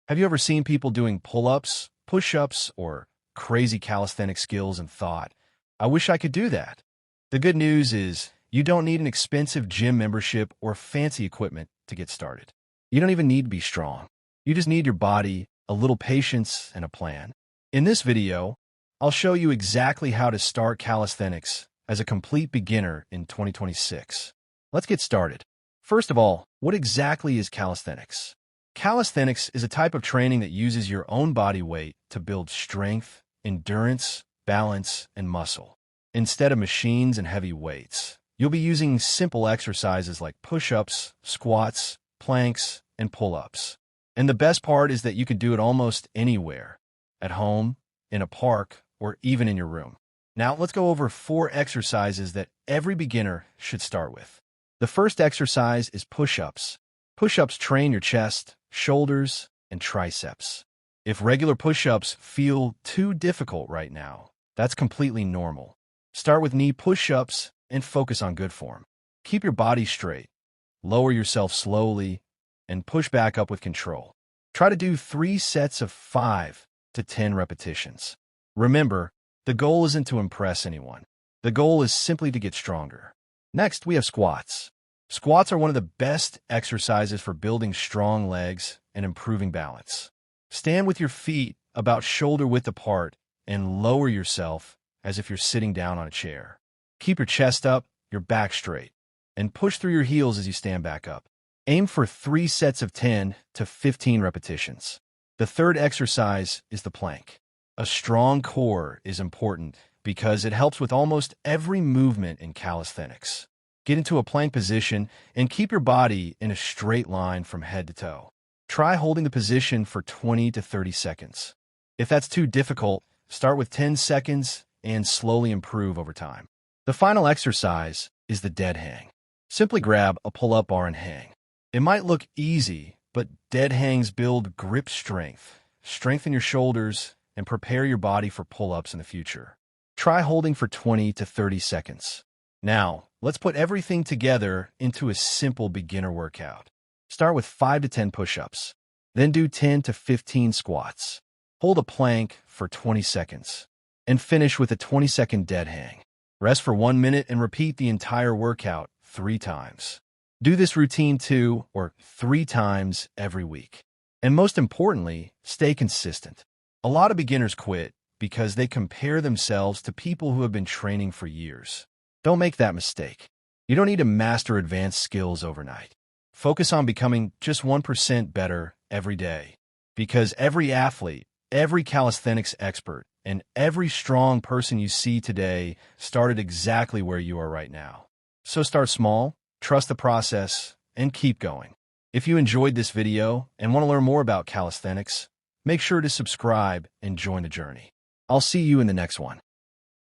Have you ever seen people doing pull-ups, push-ups, or crazy calisthenic skills and thought, I wish I could do that? The good news is you don't need an expensive gym membership or fancy equipment to get started. You don't even need to be strong. You just need your body, a little patience, and a plan. In this video, I'll show you exactly how to start calisthenics as a complete beginner in 2026. Let's get started. First of all, what exactly is calisthenics? Calisthenics is a type of training that uses your own body weight to build strength, endurance, balance, and muscle. Instead of machines and heavy weights, you'll be using simple exercises like push-ups, squats, planks, and pull-ups. And the best part is that you can do it almost anywhere, at home, in a park, or even in your room. Now, let's go over 4 exercises that every beginner should start with. The first exercise is push-ups. Push-ups train your chest, shoulders, and triceps. If regular push-ups feel too difficult right now, that's completely normal. Start with knee push-ups and focus on good form. Keep your body straight, lower yourself slowly, and push back up with control. Try to do 3 sets of 5 to 10 repetitions. Remember, the goal isn't to impress anyone. The goal is simply to get stronger. Next, we have squats. Squats are one of the best exercises for building strong legs and improving balance. Stand with your feet about shoulder-width apart and lower yourself as if you're sitting down on a chair. Keep your chest up, your back straight, and push through your heels as you stand back up. Aim for 3 sets of 10 to 15 repetitions. The third exercise is the plank. A strong core is important because it helps with almost every movement in calisthenics. Get into a plank position and keep your body in a straight line from head to toe. Try holding the position for 20 to 30 seconds. If that's too difficult, start with 10 seconds and slowly improve over time. The final exercise is the dead hang. Simply grab a pull-up bar and hang. It might look easy, but dead hangs build grip strength, strengthen your shoulders, and prepare your body for pull-ups in the future. Try holding for 20 to 30 seconds. Now, let's put everything together into a simple beginner workout. Start with 5 to 10 push-ups. Then do 10 to 15 squats. Hold a plank for 20 seconds. And finish with a 20-second dead hang. Rest for 1 minute and repeat the entire workout 3 times. Do this routine 2 or 3 times every week. And most importantly, stay consistent. A lot of beginners quit because they compare themselves to people who have been training for years. Don't make that mistake. You don't need to master advanced skills overnight. Focus on becoming just 1% better every day. Because every athlete, every calisthenics expert, and every strong person you see today started exactly where you are right now. So start small, trust the process, and keep going. If you enjoyed this video and want to learn more about calisthenics, make sure to subscribe and join the journey. I'll see you in the next one.